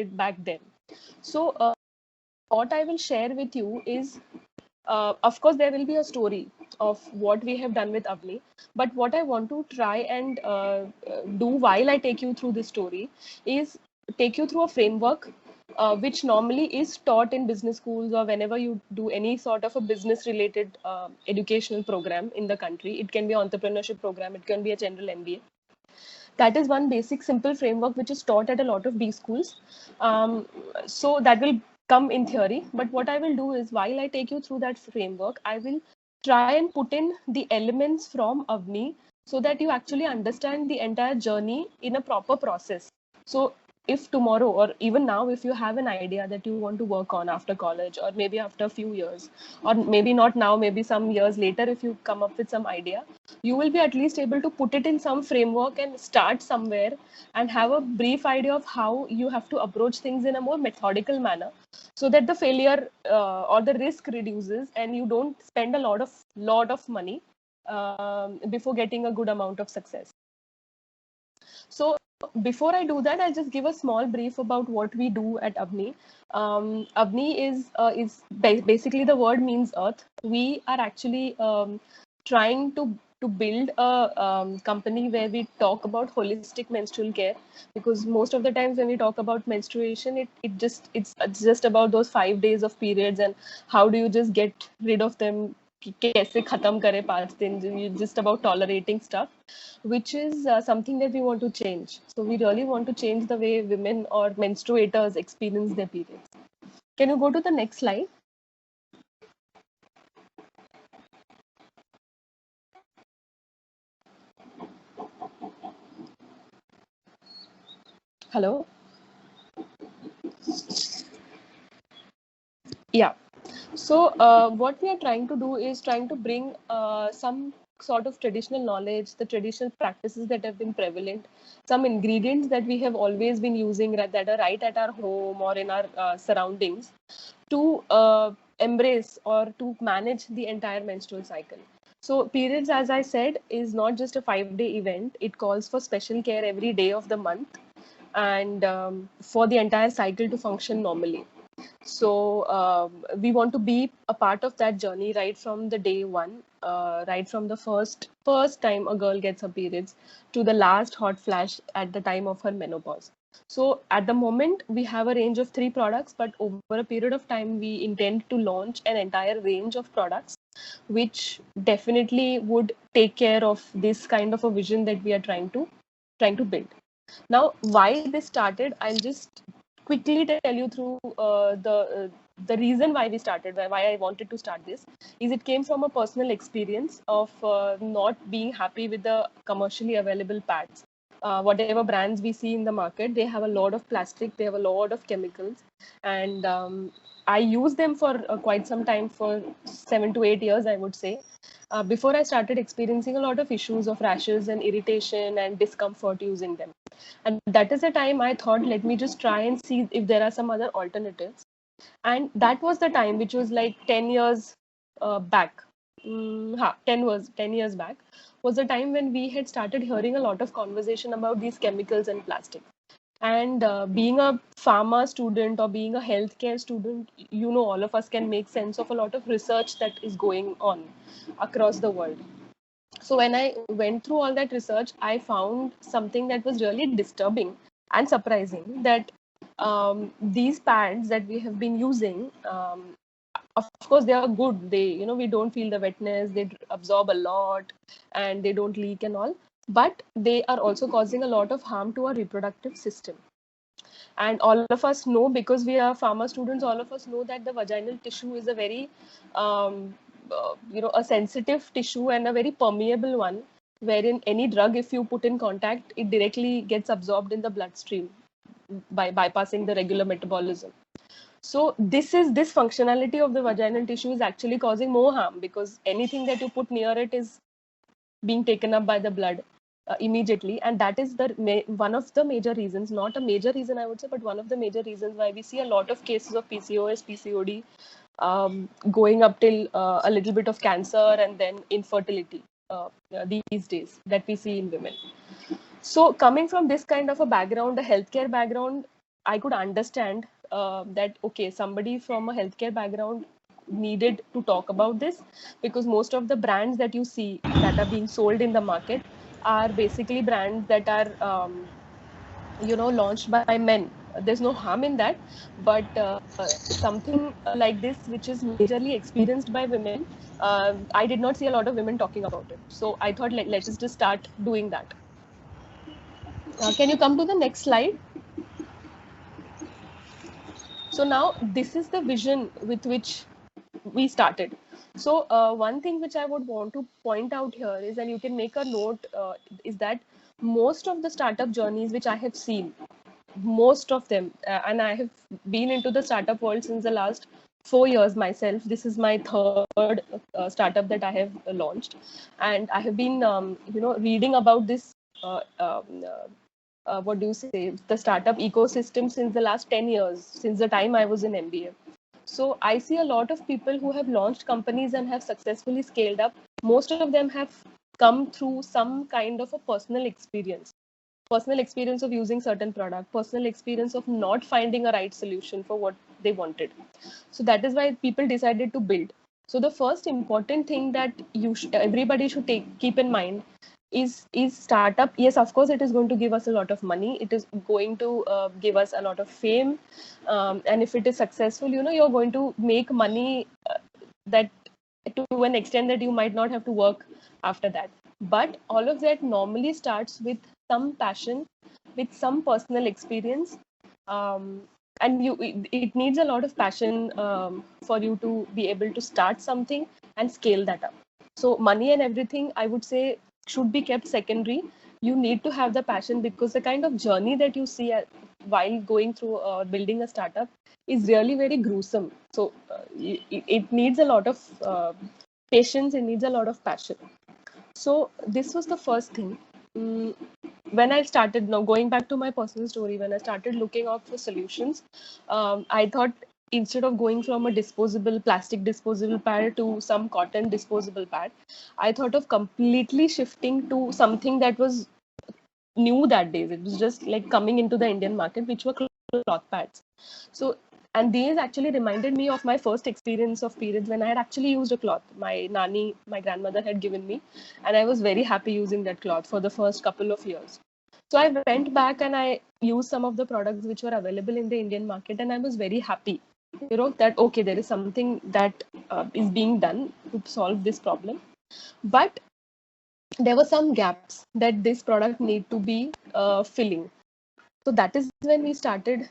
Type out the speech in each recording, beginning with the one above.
back then. So what I will share with you is, of course, there will be a story of what we have done with Avni. But what I want to try and do while I take you through this story is take you through a framework which normally is taught in business schools or whenever you do any sort of a business related educational program in the country. It can be an entrepreneurship program, it can be a general MBA. That is one basic simple framework which is taught at a lot of B schools. So that will come in theory, but what I will do is, while I take you through that framework, I will try and put in the elements from Avni so that you actually understand the entire journey in a proper process. So if tomorrow or even now, if you have an idea that you want to work on after college or maybe after a few years, or maybe not now, maybe some years later, if you come up with some idea, you will be at least able to put it in some framework and start somewhere and have a brief idea of how you have to approach things in a more methodical manner, so that the failure or the risk reduces and you don't spend a lot of money before getting a good amount of success. So before I do that, I'll just give a small brief about what we do at Avni. Avni is basically, the word means earth. We are actually trying to build a company where we talk about holistic menstrual care, because most of the times when we talk about menstruation, it's just about those 5 days of periods and how do you just get rid of them, कैसे खत्म करे 5 दिन, just about tolerating stuff, which is something that we want to change. So we really want to change the way women or menstruators experience their periods. Can you go to the next slide? Hello? Yeah. So what we are trying to do is trying to bring some sort of traditional knowledge, the traditional practices that have been prevalent, some ingredients that we have always been using that are right at our home or in our surroundings, to embrace or to manage the entire menstrual cycle. So periods, as I said, is not just a 5-day event. It calls for special care every day of the month, and for the entire cycle to function normally. So we want to be a part of that journey right from the day one, right from the first time a girl gets her periods to the last hot flash at the time of her menopause. So at the moment we have a range of 3 products, but over a period of time we intend to launch an entire range of products which definitely would take care of this kind of a vision that we are trying to build. Now, why this started, I'll just quickly tell you through the reason why we started, why I wanted to start this, is it came from a personal experience of not being happy with the commercially available pads. Whatever brands we see in the market, they have a lot of plastic, they have a lot of chemicals, and I used them for quite some time, for 7 to 8 years, I would say, before I started experiencing a lot of issues of rashes and irritation and discomfort using them. And that is the time I thought, let me just try and see if there are some other alternatives. And that was the time, which was like 10 years back. 10 years back was the time when we had started hearing a lot of conversation about these chemicals and plastic. And being a pharma student or being a healthcare student, all of us can make sense of a lot of research that is going on across the world. So when I went through all that research, I found something that was really disturbing and surprising, that these pads that we have been using, of course they are good. They, we don't feel the wetness, they absorb a lot and they don't leak and all. But they are also causing a lot of harm to our reproductive system. And all of us know, because we are pharma students, all of us know that the vaginal tissue is a very a sensitive tissue and a very permeable one, wherein any drug, if you put in contact, it directly gets absorbed in the bloodstream by bypassing the regular metabolism. So this functionality of the vaginal tissue is actually causing more harm, because anything that you put near it is being taken up by the blood immediately. And that is one of the major reasons, not a major reason I would say, but one of the major reasons why we see a lot of cases of PCOS, PCOD, going up till a little bit of cancer and then infertility these days that we see in women. So coming from this kind of a background, a healthcare background, I could understand that, okay, somebody from a healthcare background needed to talk about this, because most of the brands that you see that are being sold in the market are basically brands that are launched by men. There's no harm in that, but something like this which is majorly experienced by women, I did not see a lot of women talking about it. So I thought, let us just start doing that. Can you come to the next slide? So now this is the vision with which we started. So one thing which I would want to point out here is, and you can make a note, is that most of the startup journeys which I have seen, most of them, and I have been into the startup world since the last 4 years myself. This is my third startup that I have launched, and I have been reading about this what do you say, the startup ecosystem since the last 10 years, since the time I was in MBA. So I see a lot of people who have launched companies and have successfully scaled up. Most of them have come through some kind of a personal experience of using certain product, personal experience of not finding a right solution for what they wanted. So that is why people decided to build. So the first important thing that everybody should keep in mind is startup. Yes, of course, it is going to give us a lot of money. It is going to give us a lot of fame, and if it is successful, you're going to make money that to an extent that you might not have to work after that. But all of that normally starts with some passion, with some personal experience, um, and it needs a lot of passion for you to be able to start something and scale that up. So money and everything, I would say, should be kept secondary. You need to have the passion, because the kind of journey that you see while going through building a startup is really very gruesome. So it needs a lot of patience, it needs a lot of passion. So this was the first thing. When I started, now going back to my personal story, when I started looking out for solutions, I thought, instead of going from a plastic disposable pad to some cotton disposable pad, I thought of completely shifting to something that was new that days. It was just like coming into the Indian market, which were cloth pads. So, and these actually reminded me of my first experience of periods when I had actually used a cloth. My nani, my grandmother, had given me, and I was very happy using that cloth for the first couple of years. So I went back and I used some of the products which were available in the Indian market, and I was very happy, that okay, there is something that is being done to solve this problem. But there were some gaps that this product need to be filling. So that is when we started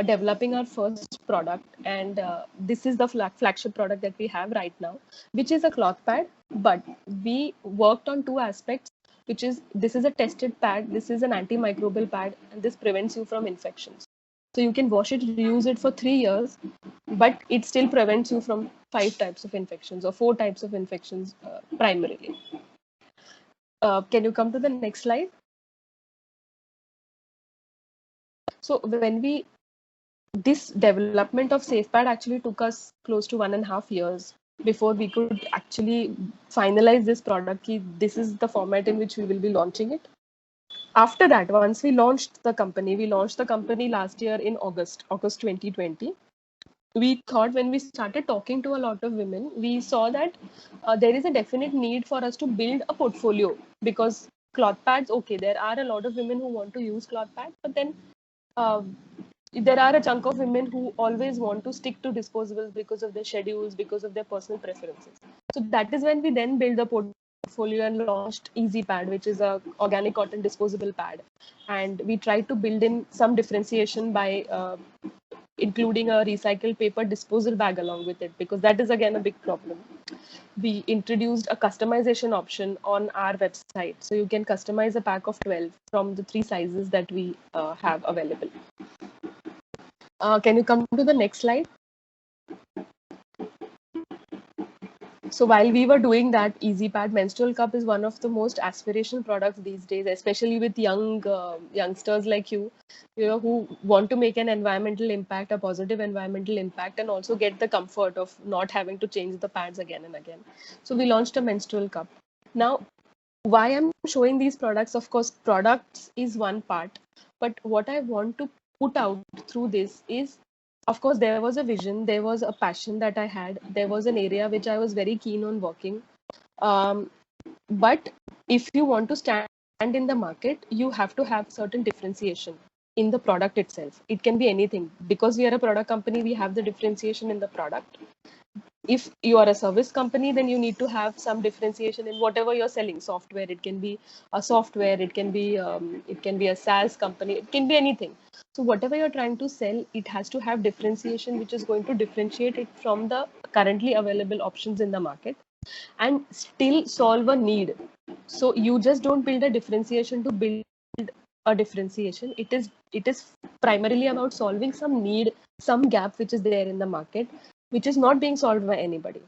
developing our first product, and this is the flagship product that we have right now, which is a cloth pad. But we worked on two aspects, which is, this is a tested pad, this is an antimicrobial pad, and this prevents you from infections. So you can wash it, reuse it for 3 years, but it still prevents you from 5 types of infections or 4 types of infections primarily. Can you come to the next slide? So this development of SafePad actually took us close to 1.5 years before we could actually finalize this product. This is the format in which we will be launching it. After that, once we launched the company last year in August 2020. We thought, when we started talking to a lot of women, we saw that there is a definite need for us to build a portfolio, because cloth pads, okay, there are a lot of women who want to use cloth pads, but then uh, there are a chunk of women who always want to stick to disposables because of their schedules, because of their personal preferences. So that is when we then built the portfolio and launched Easy Pad, which is a organic cotton disposable pad. And we tried to build in some differentiation by including a recycled paper disposal bag along with it, because that is again a big problem. We introduced a customization option on our website, so you can customize a pack of 12 from the 3 sizes that we have available. Can you come to the next slide? So while we were doing that, EasyPad menstrual cup is one of the most aspirational products these days, especially with youngsters like you know, who want to make an environmental impact, a positive environmental impact, and also get the comfort of not having to change the pads again and again. So we launched a menstrual cup. Now, why I'm showing these products, of course, products is one part, but what I want to put out through this is, of course, there was a vision, there was a passion that I had, there was an area which I was very keen on working. Um, but if you want to stand in the market, you have to have certain differentiation in the product itself. It can be anything. Because we are a product company, we have the differentiation in the product. If you are a service company, then you need to have some differentiation in whatever you're selling. Software, it can be a software, it can be a SaaS company, it can be anything. So whatever you're trying to sell, it has to have differentiation, which is going to differentiate it from the currently available options in the market and still solve a need. So you just don't build a differentiation to build a differentiation. It is primarily about solving some need, some gap which is there in the market, which is not being solved by anybody.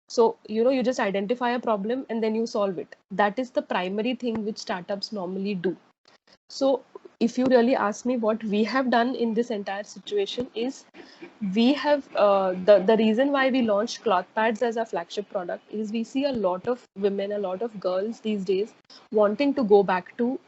So you just identify a problem and then you solve it. That is the primary thing which startups normally do. So if you really ask me, what we have done in this entire situation is, we have the reason why we launched cloth pads as our flagship product is we see a lot of women, a lot of girls these days wanting to go back to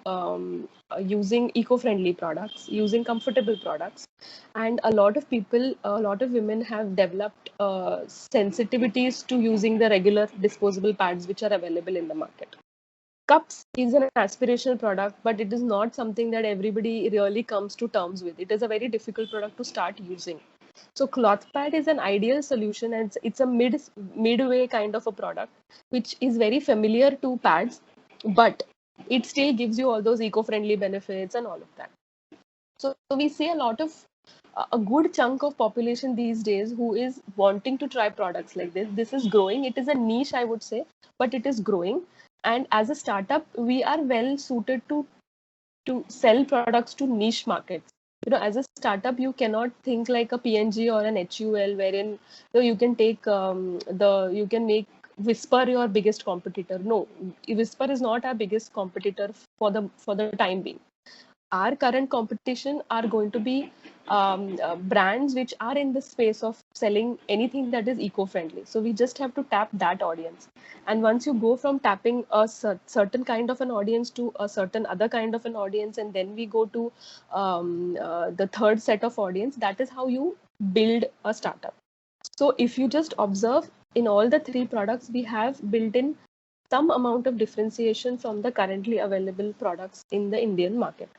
using eco-friendly products, using comfortable products. And a lot of people, a lot of women have developed sensitivities to using the regular disposable pads which are available in the market. Cups is an aspirational product, but it is not something that everybody really comes to terms with. It is a very difficult product to start using. So cloth pad is an ideal solution, and it's a midway kind of a product, which is very familiar to pads, but it still gives you all those eco-friendly benefits and all of that. So we see a good chunk of population these days who is wanting to try products like this. This is growing. It is a niche, I would say, but it is growing. And as a startup, we are well suited to sell products to niche markets. As a startup, you cannot think like a PNG or an HUL, wherein you can take you can make Whisper your biggest competitor. No, Whisper is not our biggest competitor for the time being. Our current competition are going to be brands which are in the space of selling anything that is eco-friendly. So we just have to tap that audience. And once you go from tapping a certain kind of an audience to a certain other kind of an audience, and then we go to the third set of audience, that is how you build a startup. So if you just observe, in all the three products, we have built in some amount of differentiation from the currently available products in the Indian market.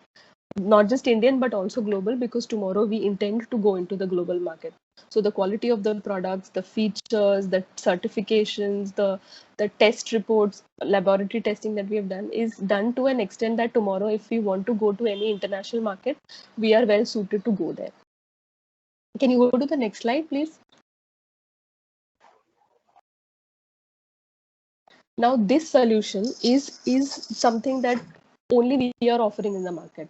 Not just Indian, but also global, because tomorrow we intend to go into the global market. So the quality of the products, the features, the certifications, the test reports, laboratory testing that we have done is done to an extent that tomorrow, if we want to go to any international market, we are well suited to go there. Can you go to the next slide, please? Now, this solution is something that only we are offering in the market,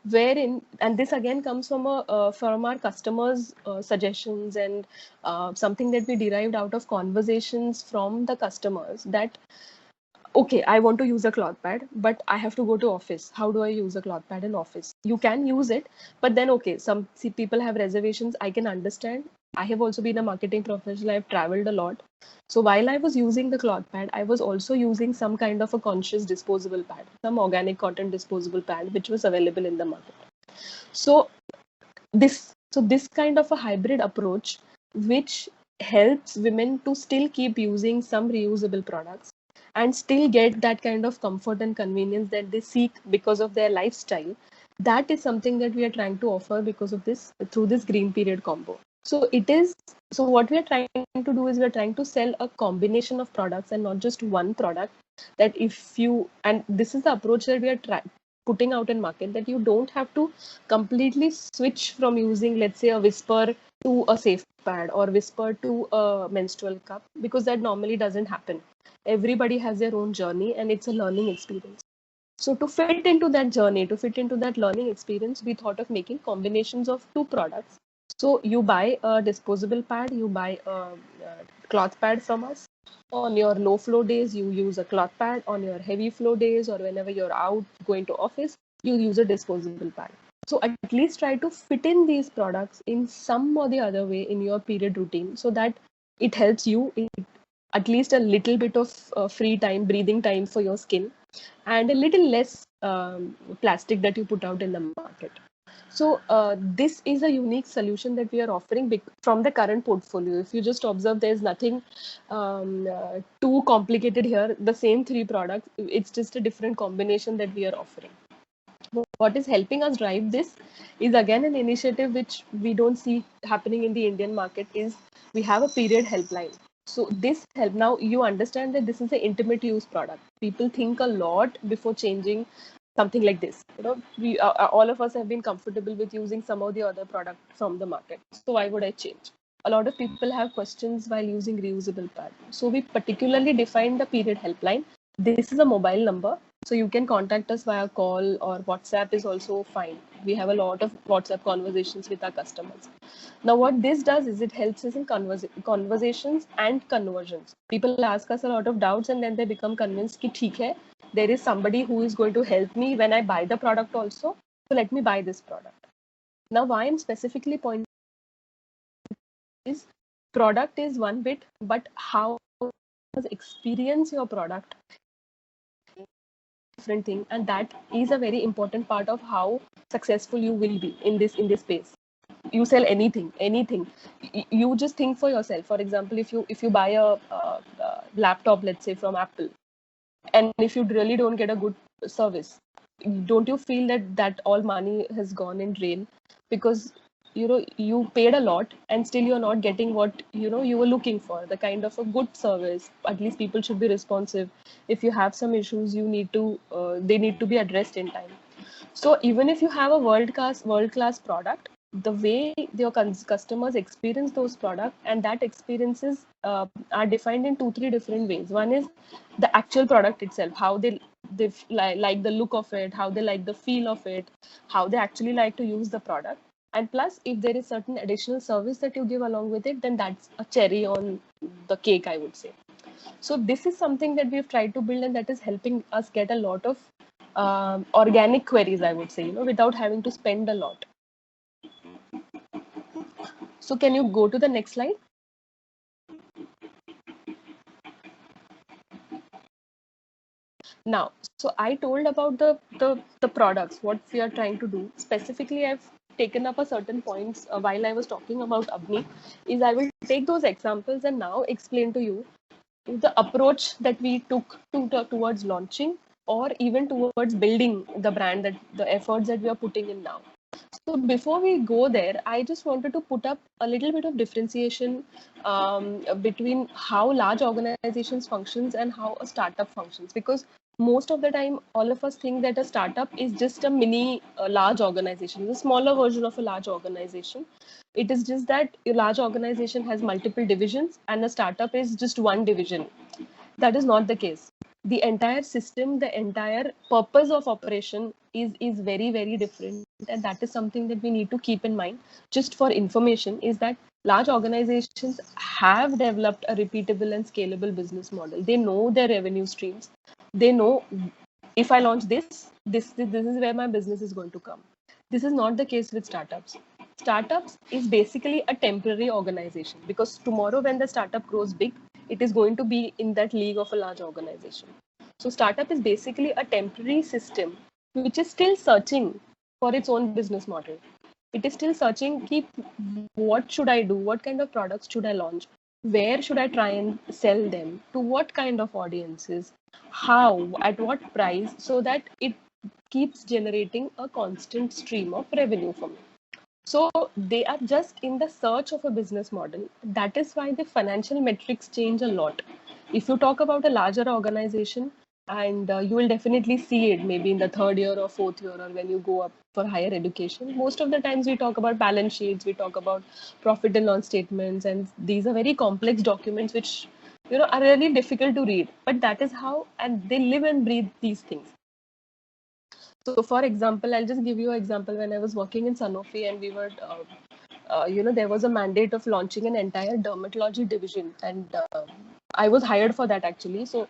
wherein, and this again comes from from our customers' suggestions, and something that we derived out of conversations from the customers, that okay, I want to use a cloth pad, but I have to go to office. How do I use a cloth pad in office? You can use it, but then okay, people have reservations. I can understand. I have also been a marketing professional. I've traveled a lot. So while I was using the cloth pad, I was also using some kind of a conscious disposable pad, some organic cotton disposable pad, which was available in the market. So this kind of a hybrid approach, which helps women to still keep using some reusable products and still get that kind of comfort and convenience that they seek because of their lifestyle, that is something that we are trying to offer because of this, through this green period combo. So what we are trying to do is we are trying to sell a combination of products and not just one product. That if you, and this is the approach that we are putting out in market, that you don't have to completely switch from using, let's say, a Whisper to a safe pad or Whisper to a menstrual cup, because that normally doesn't happen. Everybody has their own journey and it's a learning experience. So to fit into that journey, to fit into that learning experience, we thought of making combinations of two products. So you buy a disposable pad, you buy a cloth pad from us. On your low flow days, you use a cloth pad. On your heavy flow days, or whenever you're out going to office, you use a disposable pad. So at least try to fit in these products in some or the other way in your period routine, so that it helps you at least a little bit of free time, breathing time for your skin, and a little less plastic that you put out in the market. So this is a unique solution that we are offering from the current portfolio. If you just observe, there's nothing too complicated here. The same three products, it's just a different combination that we are offering. What is helping us drive this is again an initiative which we don't see happening in the Indian market. Is we have a period helpline. So this help, now you understand that this is an intimate use product. People think a lot before changing something like this. You know, we all of us have been comfortable with using some of the other product from the market. So why would I change? A lot of people have questions while using reusable pad. So we particularly defined the period helpline. This is a mobile number, so you can contact us via call, or WhatsApp is also fine. We have a lot of WhatsApp conversations with our customers. Now, what this does is it helps us in conversations and conversions. People ask us a lot of doubts and then they become convinced कि ठीक है, there is somebody who is going to help me when I buy the product also. So let me buy this product. Now, why I'm specifically pointing is product is one bit, but how experience your product different thing, and that is a very important part of how successful you will be in this space. You sell anything. You just think for yourself. For example, if you buy a laptop, let's say from Apple, and if you really don't get a good service, don't you feel that all money has gone in drain? Because you paid a lot and still you're not getting what you were looking for, the kind of a good service. At least people should be responsive. If you have some issues, you need to they need to be addressed in time. So even if you have a world class product, the way your customers experience those products, and that experiences are defined in 2-3 different ways. One is the actual product itself, how they like the look of it, how they like the feel of it, how they actually like to use the product. And plus, if there is certain additional service that you give along with it, then that's a cherry on the cake, I would say. So this is something that we've tried to build, and that is helping us get a lot of organic queries, I would say, without having to spend a lot. So can you go to the next slide? Now, so I told about the products, what we are trying to do. Specifically, I've taken up a certain points while I was talking about Avni, is I will take those examples and now explain to you the approach that we took towards launching, or even towards building the brand, that the efforts that we are putting in now. So before we go there, I just wanted to put up a little bit of differentiation between how large organizations functions and how a startup functions. Because most of the time, all of us think that a startup is just a mini large organization, the smaller version of a large organization. It is just that a large organization has multiple divisions and a startup is just one division. That is not the case. The entire system, the entire purpose of operation is very, very different. And that is something that we need to keep in mind. Just for information, is that large organizations have developed a repeatable and scalable business model. They know their revenue streams. They know, if I launch this is where my business is going to come. This is not the case with startups. Startups is basically a temporary organization, because tomorrow when the startup grows big, it is going to be in that league of a large organization. So startup is basically a temporary system which is still searching for its own business model. It is still searching, keep, what should I do? What kind of products should I launch? Where should I try and sell them? To what kind of audiences? How? At what price? So that it keeps generating a constant stream of revenue for me. So they are just in the search of a business model. That is why the financial metrics change a lot. If you talk about a larger organization, and you will definitely see it maybe in the third year or fourth year, or when you go up for higher education, most of the times we talk about balance sheets, we talk about profit and loss statements, and these are very complex documents which are really difficult to read. But that is how, and they live and breathe these things. So, for example, I'll just give you an example. When I was working in Sanofi, and we were, there was a mandate of launching an entire dermatology division, and I was hired for that actually. So,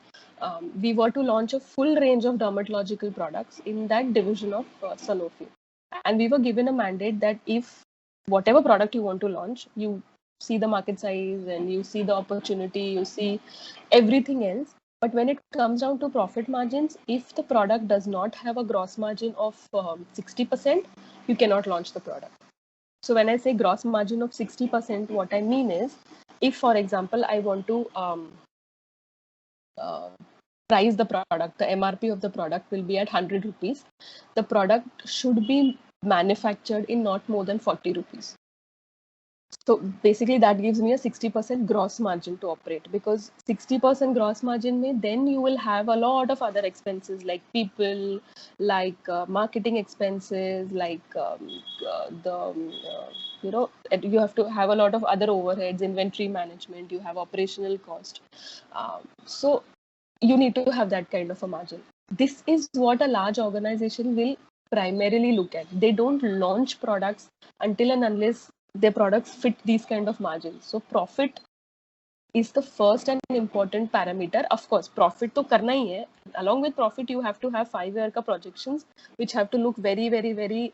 we were to launch a full range of dermatological products in that division of Sanofi, and we were given a mandate that if whatever product you want to launch, you see the market size and you see the opportunity, you see everything else, But when it comes down to profit margins, if the product does not have a gross margin of 60%, you cannot launch the product. So when I say gross margin of 60%, what I mean is, if, for example, I want to price the product, the MRP of the product will be at 100 rupees. The product should be manufactured in not more than 40 rupees. So basically that gives me a 60% gross margin to operate, because 60% gross margin may then you will have a lot of other expenses like people, like marketing expenses, like you have to have a lot of other overheads, inventory management, you have operational cost. So you need to have that kind of a margin. This is what a large organization will primarily look at. They don't launch products until and unless their products fit these kind of margins. So profit is the first and important parameter. Of course, profit to karna hi hai. Along with profit, you have to have 5-year ka projections, which have to look very, very, very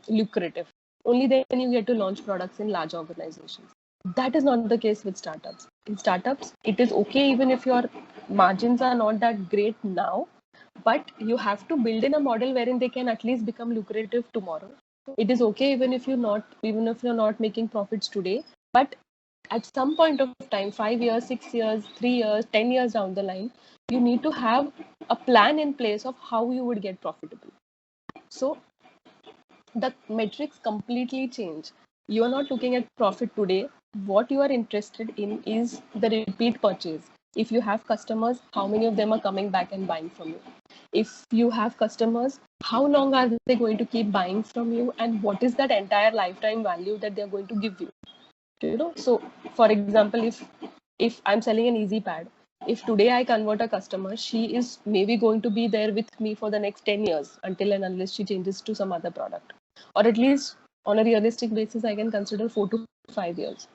lucrative. Only then you get to launch products in large organizations. That is not the case with startups. In startups, it is okay even if your margins are not that great now, but you have to build in a model wherein they can at least become lucrative tomorrow. It is okay even if you're not making profits today, but at some point of time, 5 years, 6 years, 3 years, 10 years down the line, you need to have a plan in place of how you would get profitable. So the metrics completely change. You are not looking at profit today. What you are interested in is the repeat purchase. If you have customers, how many of them are coming back and buying from you? If you have customers, how long are they going to keep buying from you, and what is that entire lifetime value that they're going to give you? So for example, if I'm selling an easy pad, if today I convert a customer, she is maybe going to be there with me for the next 10 years until and unless she changes to some other product, or at least on a realistic basis I can consider 4 to 5 years.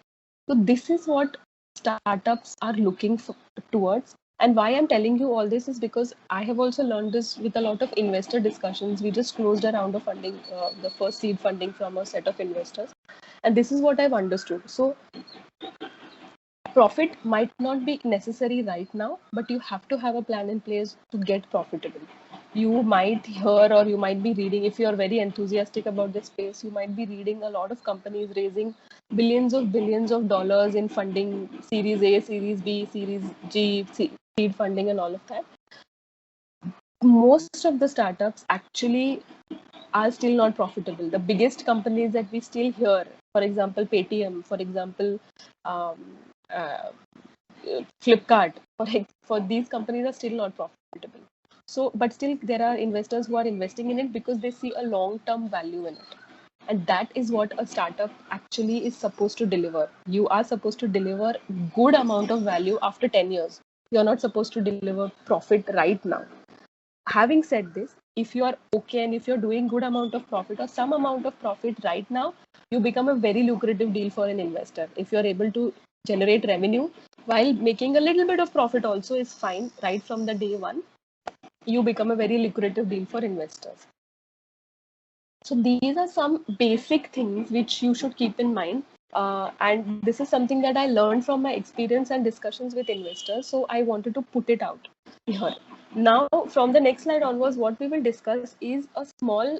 So this is what startups are looking towards. And why I'm telling you all this is because I have also learned this with a lot of investor discussions. We just closed a round of funding, the first seed funding from a set of investors. And this is what I've understood. So profit might not be necessary right now, but you have to have a plan in place to get profitable. You might hear, or you might be reading, if you're very enthusiastic about this space, you might be reading a lot of companies raising billions of dollars in funding, Series A, Series B, Series G, seed funding and all of that. Most of the startups actually are still not profitable. The biggest companies that we still hear, for example, Paytm, for example, Flipkart, for these companies are still not profitable. So, but still there are investors who are investing in it because they see a long-term value in it. And that is what a startup actually is supposed to deliver. You are supposed to deliver good amount of value after 10 years. You're not supposed to deliver profit right now. Having said this, if you are okay and if you're doing good amount of profit or some amount of profit right now, you become a very lucrative deal for an investor. If you're able to generate revenue while making a little bit of profit also is fine right from the day one, you become a very lucrative deal for investors. So these are some basic things which you should keep in mind. And this is something that I learned from my experience and discussions with investors. So I wanted to put it out here. Now, from the next slide onwards, what we will discuss is a small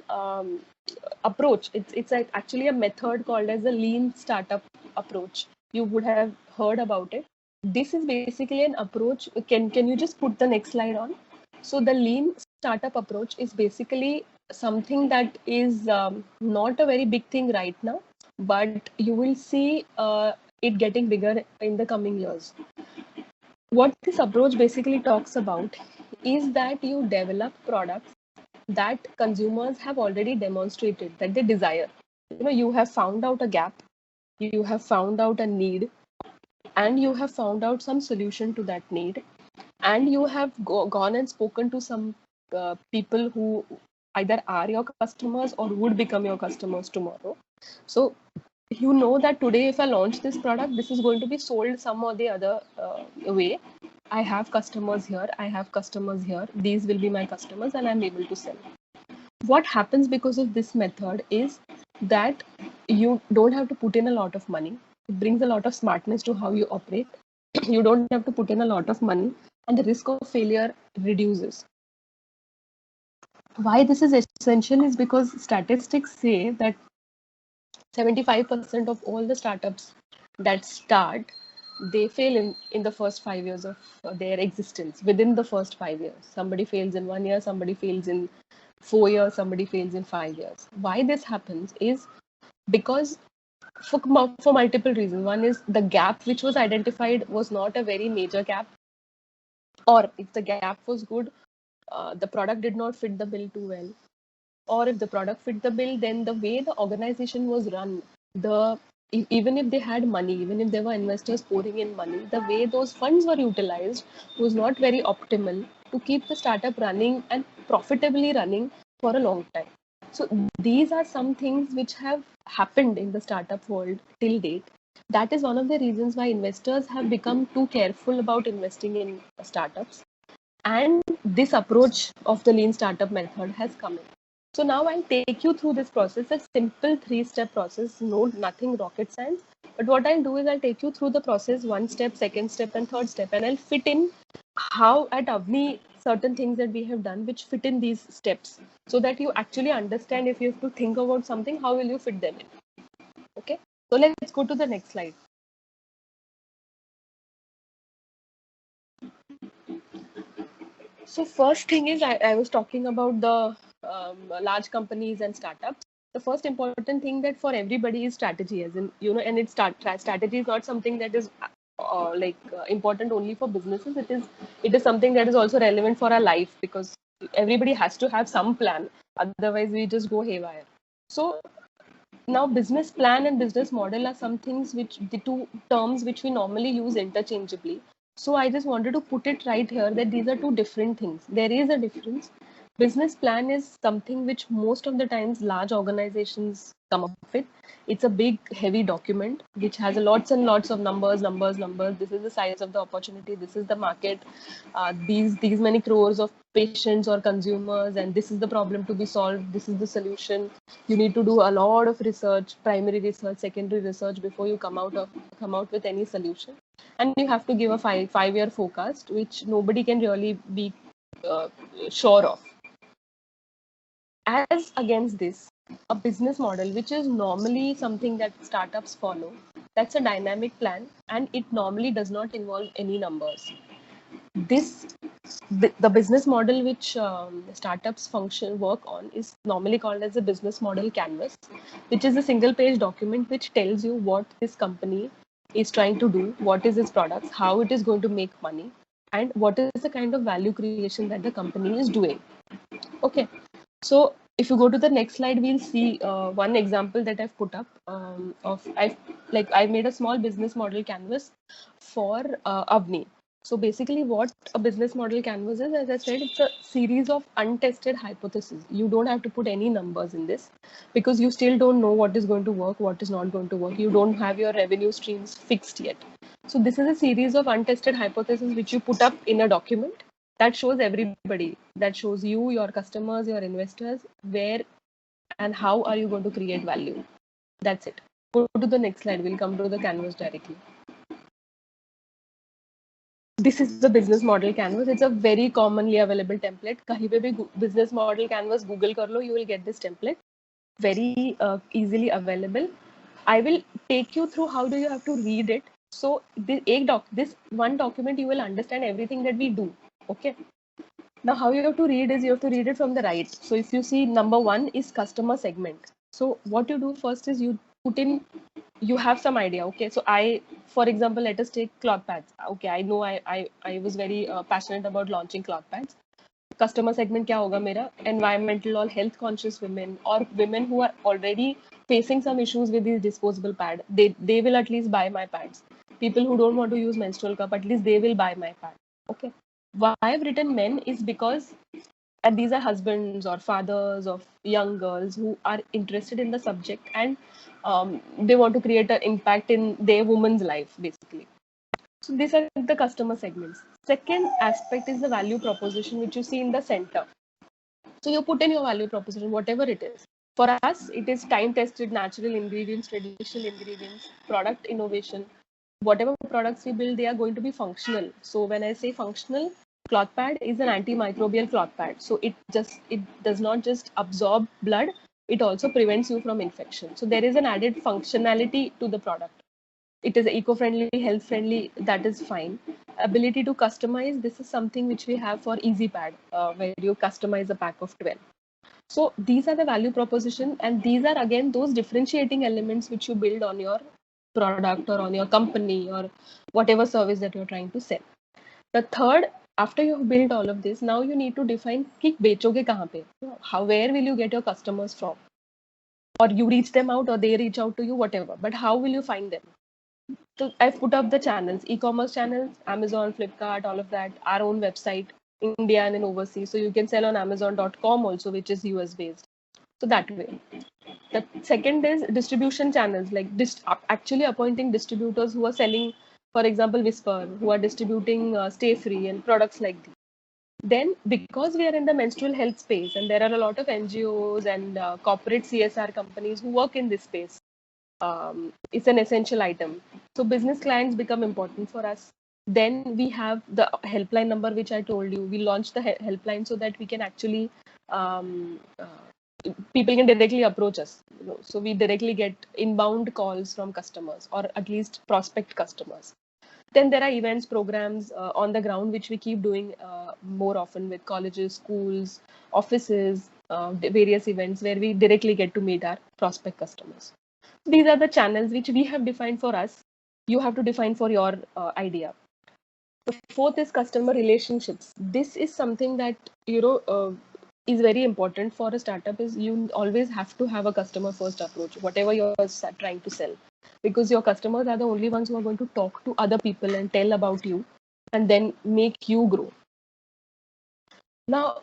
approach. It's actually a method called as the lean startup approach. You would have heard about it. This is basically an approach. Can you just put the next slide on? So the lean startup approach is basically something that is not a very big thing right now, but you will see it getting bigger in the coming years. What this approach basically talks about is that you develop products that consumers have already demonstrated that they desire. You have found out a gap, you have found out a need, and you have found out some solution to that need, and you have gone and spoken to some people who either are your customers or would become your customers tomorrow. So you know that today if I launch this product, this is going to be sold some or the other way. I have customers here, I have customers here, these will be my customers, and I'm able to sell. What happens because of this method is that you don't have to put in a lot of money. It brings a lot of smartness to how you operate. You don't have to put in a lot of money. and the risk of failure reduces. Why this is essential is because statistics say that 75% of all the startups that start, they fail in the first 5 years of their existence. Within the first 5 years, somebody fails in 1 year, somebody fails in 4 years, somebody fails in 5 years. Why this happens is because for multiple reasons. One is the gap which was identified was not a very major gap, or if the gap was good, the product did not fit the bill too well, or if the product fit the bill, then the way the organization was run, even if they had money, even if there were investors pouring in money, the way those funds were utilized was not very optimal to keep the startup running and profitably running for a long time. So these are some things which have happened in the startup world till date. That is one of the reasons why investors have become too careful about investing in startups. And this approach of the lean startup method has come in. So now I'll take you through this process, a simple 3-step process, nothing rocket science. But what I'll do is I'll take you through the process, 1 step, 2nd step, and 3rd step, and I'll fit in how at Avni certain things that we have done which fit in these steps, so that you actually understand if you have to think about something, how will you fit them in. Okay, so let's go to the next slide. So first thing is I was talking about the large companies and startups. The first important thing that for everybody is strategy, as in, and strategy is not something that is important only for businesses. It is something that is also relevant for our life, because everybody has to have some plan. Otherwise, we just go haywire. So now business plan and business model are some things which the two terms which we normally use interchangeably. So I just wanted to put it right here that these are two different things. There is a difference. Business plan is something which most of the times large organizations come up with. It's a big, heavy document which has lots and lots of numbers. This is the size of the opportunity. This is the market. These many crores of patients or consumers, and this is the problem to be solved. This is the solution. You need to do a lot of research, primary research, secondary research, before you come out with any solution. And you have to give a five-year forecast, which nobody can really be sure of. As against this, a business model, which is normally something that startups follow, that's a dynamic plan, and it normally does not involve any numbers. The business model which startups work on is normally called as a business model canvas, which is a single page document which tells you what this company is trying to do, what is its products, how it is going to make money, and what is the kind of value creation that the company is doing. Okay, so if you go to the next slide, we'll see one example that I've put up I made a small business model canvas for Avni. So basically what a business model canvas is, as I said, it's a series of untested hypotheses. You don't have to put any numbers in this, because you still don't know what is going to work, what is not going to work. You don't have your revenue streams fixed yet. So this is a series of untested hypotheses which you put up in a document that shows everybody, that shows you, your customers, your investors, where and how are you going to create value. That's it. Go to the next slide. We'll come to the canvas directly. This is the business model canvas. It's a very commonly available template. Kahin pe bhi business model canvas Google kar lo, you will get this template. Very easily available. I will take you through how do you have to read it. So this one document, you will understand everything that we do. Okay. Now, how you have to read is you have to read it from the right. So if you see number 1 is customer segment. So what you do first is you put in, you have some idea. Okay, so for example, let us take cloth pads. Okay, I know I was very passionate about launching cloth pads. Customer segment kya hoga mera? Environmental or health conscious women, or women who are already facing some issues with these disposable pad. They will at least buy my pads. People who don't want to use menstrual cup, at least they will buy my pad. Okay. Why I've written men is because these are husbands or fathers of young girls who are interested in the subject, and they want to create an impact in their woman's life, basically. So these are the customer segments. Second aspect is the value proposition, which you see in the center. So you put in your value proposition, whatever it is. For us, it is time-tested natural ingredients, traditional ingredients, product innovation, whatever products we build, they are going to be functional. So when I say functional, cloth pad is an antimicrobial cloth pad. So it does not just absorb blood, it also prevents you from infection. So there is an added functionality to the product. It is eco-friendly, health-friendly, that is fine. Ability to customize, this is something which we have for EasyPad, where you customize a pack of 12. So these are the value proposition, and these are again those differentiating elements which you build on your product or on your company or whatever service that you're trying to sell. The third, after you've built all of this, now you need to define कि बेचोगे कहाँ पे? How, where will you get your customers from? Or you reach them out or they reach out to you, whatever. But how will you find them? So I've put up the channels, e-commerce channels, Amazon, Flipkart, all of that, our own website, India and overseas. So you can sell on Amazon.com also, which is US based. So that way. The second is distribution channels, like actually appointing distributors who are selling, for example, Whisper, who are distributing Stay Free and products like these. Then, because we are in the menstrual health space and there are a lot of NGOs and corporate CSR companies who work in this space, it's an essential item. So business clients become important for us. Then we have the helpline number, which I told you. We launched the helpline so that we can actually people can directly approach us. So we directly get inbound calls from customers or at least prospect customers. Then there are events, programs on the ground, which we keep doing more often with colleges, schools, offices, various events where we directly get to meet our prospect customers. These are the channels which we have defined for us. You have to define for your idea. The fourth is customer relationships. This is something that is very important for a startup. Is you always have to have a customer first approach, whatever you're trying to sell, because your customers are the only ones who are going to talk to other people and tell about you, and then make you grow. Now,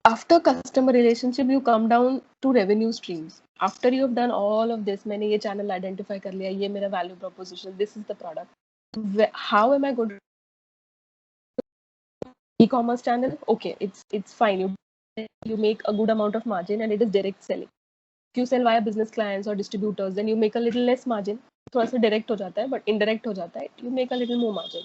after customer relationship, you come down to revenue streams. After you have done all of this, मैंने ये channel identify कर लिया, ये मेरा value proposition, this is the product. How am I going to e-commerce channel? Okay, it's fine. You make a good amount of margin and it is direct selling. If you sell via business clients or distributors, then you make a little less margin. थोड़ा सा direct हो जाता है, but indirect हो जाता है. You make a little more margin.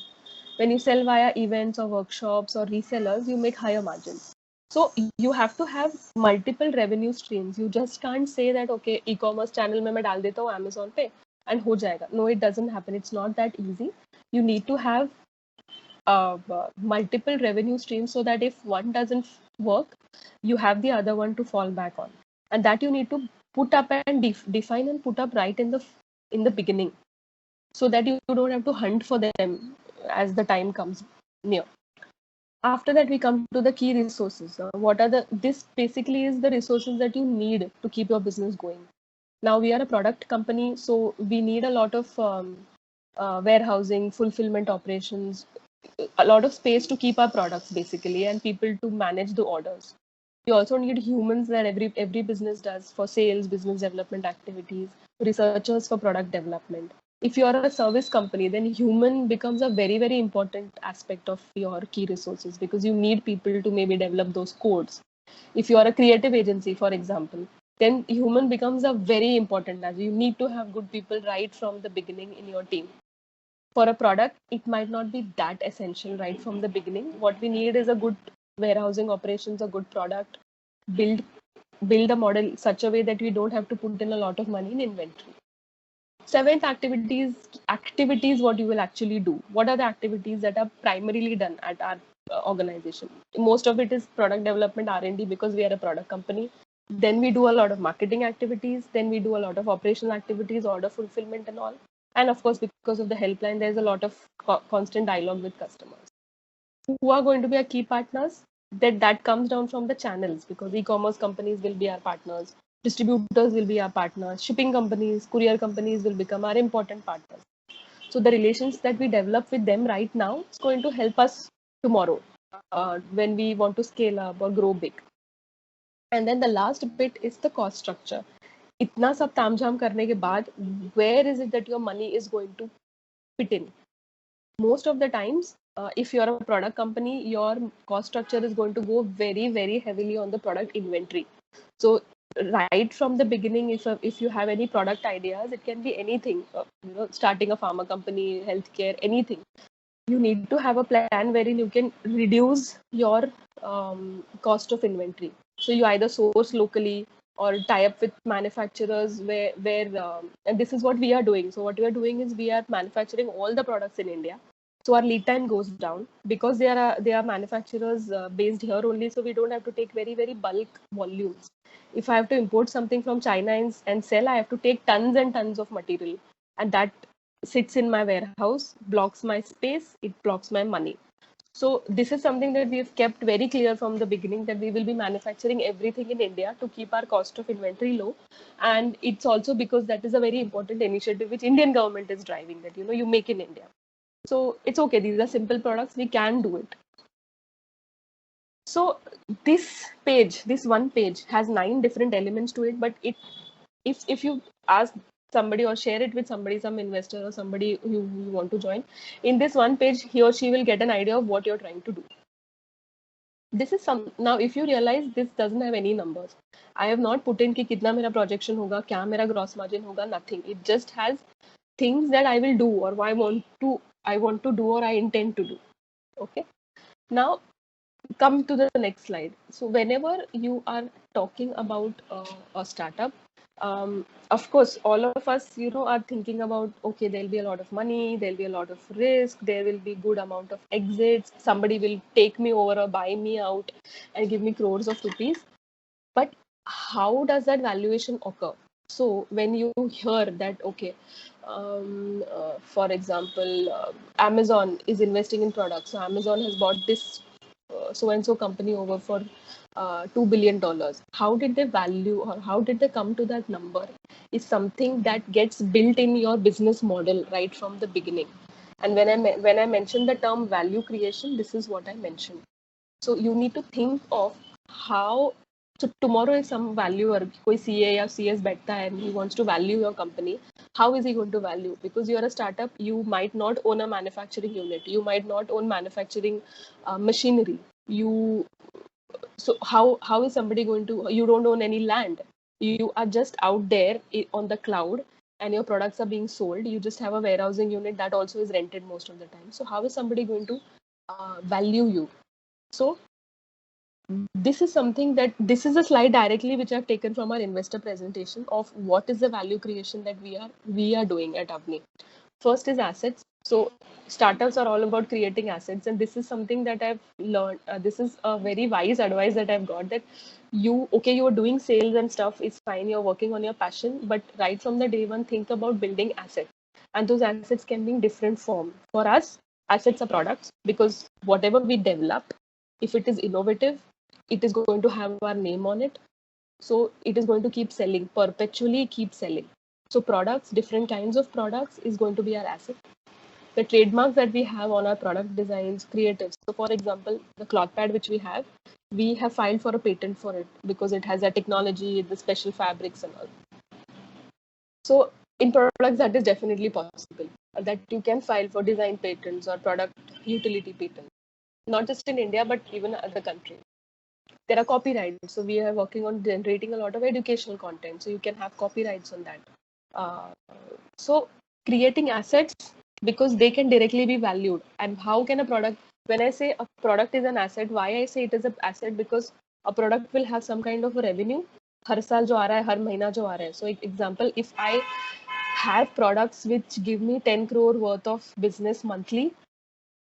When you sell via events or workshops or resellers, you make higher margins. So you have to have multiple revenue streams. You just can't say that, okay, e-commerce channel में मैं डाल देता हूँ Amazon पे and हो जाएगा. No, it doesn't happen. It's not that easy. You need to have multiple revenue streams so that if one doesn't work, you have the other one to fall back on. And that you need to put up and define and put up right in the beginning, so that you don't have to hunt for them as the time comes near. After that, we come to the key resources. This basically is the resources that you need to keep your business going. Now we are a product company, so we need a lot of warehousing, fulfillment operations, a lot of space to keep our products basically, and people to manage the orders. We also need humans that every business does for sales, business development activities, researchers for product development. If you are a service company, then human becomes a very, very important aspect of your key resources, because you need people to maybe develop those codes. If you are a creative agency, for example, then human becomes a very important as you need to have good people right from the beginning in your team. For a product, it might not be that essential right from the beginning. What we need is a good warehousing operations, a good product, build a model such a way that we don't have to put in a lot of money in inventory. Seventh, activities what you will actually do. What are the activities that are primarily done at our organization? Most of it is product development, R&D, because we are a product company. Then we do a lot of marketing activities. Then we do a lot of operational activities, order fulfillment and all. And of course, because of the helpline, there's a lot of constant dialogue with customers. Who are going to be our key partners? That comes down from the channels, because e-commerce companies will be our partners, distributors will be our partners, shipping companies, courier companies will become our important partners. So the relations that we develop with them right now is going to help us tomorrow when we want to scale up or grow big. And then the last bit is the cost structure. इतना सब तामझाम करने के बाद, where is it that your money is going to fit in? Most of the times, if you're a product company, your cost structure is going to go very, very heavily on the product inventory. So right from the beginning, if you have any product ideas, it can be anything, starting a pharma company, healthcare, anything. You need to have a plan wherein you can reduce your cost of inventory. So you either source locally or tie up with manufacturers where and this is what we are doing. So what we are doing is we are manufacturing all the products in India. So our lead time goes down because they are manufacturers based here only. So we don't have to take very bulk volumes. If I have to import something from China and sell, I have to take tons and tons of material, and that sits in my warehouse, blocks my space, it blocks my money. So this is something that we have kept very clear from the beginning, that we will be manufacturing everything in India to keep our cost of inventory low. And it's also because that is a very important initiative which Indian government is driving, that you make in India. So it's okay. These are simple products. We can do it. So this page, this one page has 9 different elements to it, but if you ask somebody or share it with somebody, some investor or somebody who you want to join, in this one page, he or she will get an idea of what you're trying to do. This is some, now if you realize this doesn't have any numbers, I have not put in ki kitna mera projection hoga, kya mera gross margin hoga, nothing. It just has things that I will do, or I want to do, or I intend to do. Okay. Now come to the next slide. So whenever you are talking about a startup, of course, all of us, are thinking about, okay, there'll be a lot of money, there'll be a lot of risk, there will be good amount of exits, somebody will take me over or buy me out and give me crores of rupees. But how does that valuation occur? So when you hear that, okay, for example, Amazon is investing in products. So Amazon has bought this so and so company over for $2 billion. How did they value, or how did they come to that number, is something that gets built in your business model right from the beginning. And when I mentioned the term value creation, this is what I mentioned. So you need to think of how. So tomorrow, if some valuer, koi CA or CS बैठता है and he wants to value your company, how is he going to value? Because you are a startup, you might not own a manufacturing unit, you might not own manufacturing machinery. So how is somebody going to? You don't own any land. You are just out there on the cloud, and your products are being sold. You just have a warehousing unit that also is rented most of the time. So how is somebody going to value you? So this is something that, this is a slide directly which I've taken from our investor presentation of what is the value creation that we are doing at Avni. First is assets. So startups are all about creating assets, and this is something that I've learned. This is a very wise advice that I've got, that you're doing sales and stuff, it's fine, you're working on your passion, but right from the day one, think about building assets. And those assets can be in different form. For us, assets are products, because whatever we develop, if it is innovative, it is going to have our name on it. So it is going to keep selling, perpetually keep selling. So products, different kinds of products, is going to be our asset. The trademarks that we have on our product designs, creatives. So for example, the cloth pad which we have filed for a patent for it because it has a technology, the special fabrics and all. So in products, that is definitely possible, that you can file for design patents or product utility patents, not just in India, but even other countries. There are copyrights. So we are working on generating a lot of educational content. So you can have copyrights on that. So creating assets, because they can directly be valued. And how can a product, when I say a product is an asset, why I say it is an asset, because a product will have some kind of a revenue. हर साल जो आ रहा है, हर महीना जो आ रहा है. So example, if I have products which give me 10 crore worth of business monthly,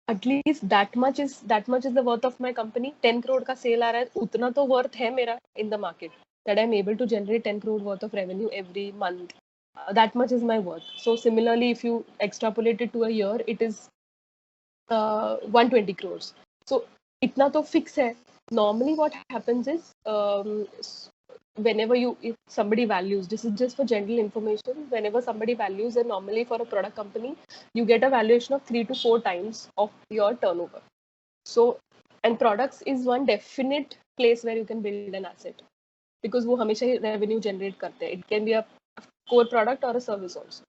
at least that much is the worth of my company. 10 crore का sale आ रहा है, उतना तो worth है मेरा in the market, that I'm able to generate 10 crore worth of revenue every month. That much is my worth. So similarly, if you extrapolate it to a year, it is 120 crores. So itna to fix hai. Normally what happens is, whenever if somebody values, this is just for general information, whenever somebody values, and normally for a product company, you get a valuation of 3 to 4 times of your turnover. So, and products is one definite place where you can build an asset, because वो हमेशा ही revenue generate करते हैं. It can be a core product or a service also.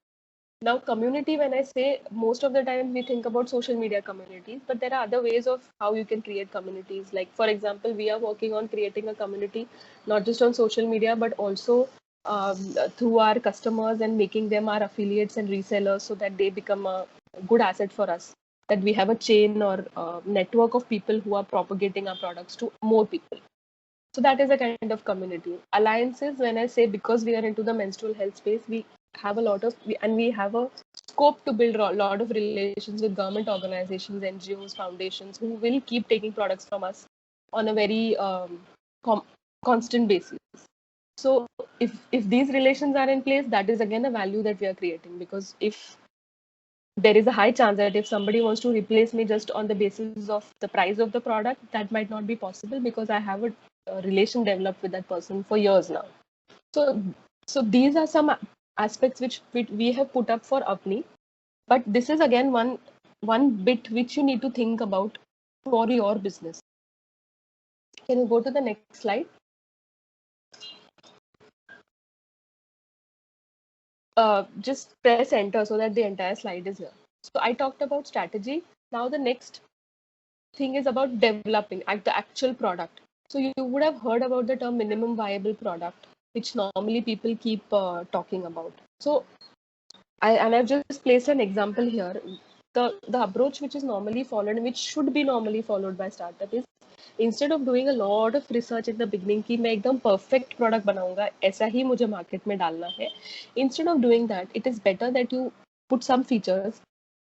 Now, community, when I say, most of the time we think about social media communities, but there are other ways of how you can create communities. Like, for example, we are working on creating a community, not just on social media, but also through our customers and making them our affiliates and resellers so that they become a good asset for us. That we have a chain or network of people who are propagating our products to more people. So that is a kind of community. Alliances, when I say, because we are into the menstrual health space, we have a lot of, and we have a scope to build a lot of relations with government organizations, NGOs, foundations who will keep taking products from us on a very constant basis. So if these relations are in place, that is again a value that we are creating, because if there is a high chance that if somebody wants to replace me just on the basis of the price of the product, that might not be possible because I have a relation developed with that person for years now. So these are some aspects which we have put up for Apni, but this is again one bit which you need to think about for your business. Can you go to the next slide? Just press enter so that the entire slide is here. So I talked about strategy. Now the next thing is about developing the actual product. So you would have heard about the term minimum viable product, which normally people keep talking about. So I've just placed an example here. The approach which is normally followed, which should be normally followed by startup, is instead of doing a lot of research in the beginning कि मैं एकदम perfect product बनाऊंगा, ऐसा ही मुझे market में डालना है. Instead of doing that, it is better that you put some features,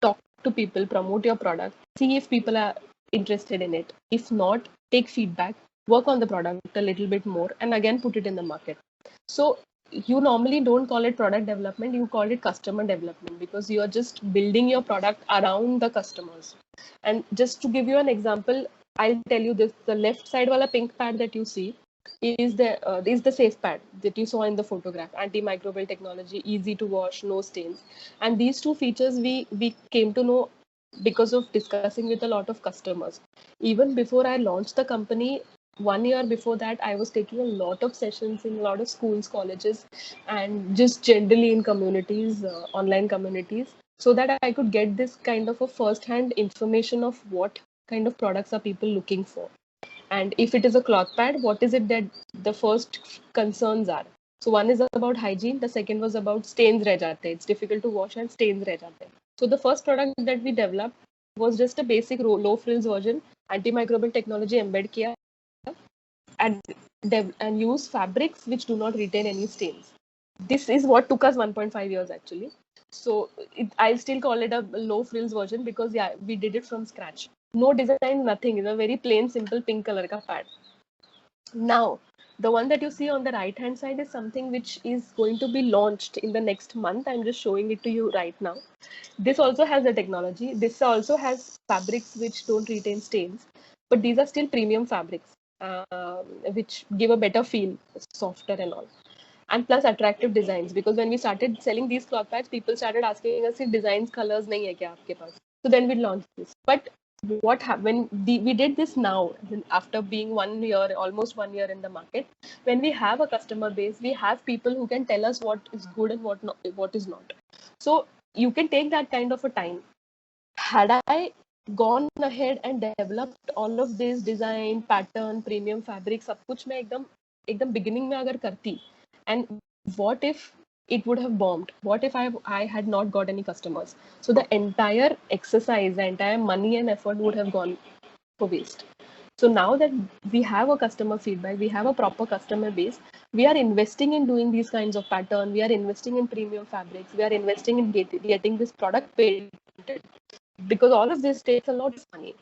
talk to people, promote your product, see if people are interested in it. If not, take feedback, work on the product a little bit more, and again put it in the market. So you normally don't call it product development, you call it customer development, because you are just building your product around the customers. And just to give you an example, I'll tell you this: the left side wala pink pad that you see is the safe pad that you saw in the photograph. Antimicrobial technology, easy to wash, no stains. And these two features we came to know because of discussing with a lot of customers. Even before I launched the company, 1 year before that, I was taking a lot of sessions in a lot of schools, colleges, and just generally in communities, online communities, so that I could get this kind of a first-hand information of what kind of products are people looking for. And if it is a cloth pad, what is it that the first concerns are? So one is about hygiene, the second was about stains reh jate. It's difficult to wash and stains reh jate. So the first product that we developed was just a basic low frills version, antimicrobial technology embed kiya, and use fabrics which do not retain any stains. This is what took us 1.5 years actually. So I'll still call it a low frills version because yeah, we did it from scratch. No design, nothing. It's a very plain, simple pink color ka pad. Now, the one that you see on the right hand side is something which is going to be launched in the next month. I'm just showing it to you right now. This also has the technology. This also has fabrics which don't retain stains, but these are still premium fabrics, which give a better feel, softer and all. And plus attractive designs, because when we started selling these cloth pads, people started asking us if designs, colors nahi hai kya aapke paas. So then we launched this. But what happened, we did this now after being 1 year, almost 1 year in the market. When we have a customer base, we have people who can tell us what is good and what is not. So you can take that kind of a time. Had I gone ahead and developed all of this design, pattern, premium fabric, सब कुछ मैं एकदम beginning में अगर करती, and what if it would have bombed? What if I had not got any customers? So the entire exercise, the entire money and effort would have gone for waste. So now that we have a customer feedback, we have a proper customer base, we are investing in doing these kinds of pattern, we are investing in premium fabrics, we are investing in getting this product patented, because all of this takes a lot of money.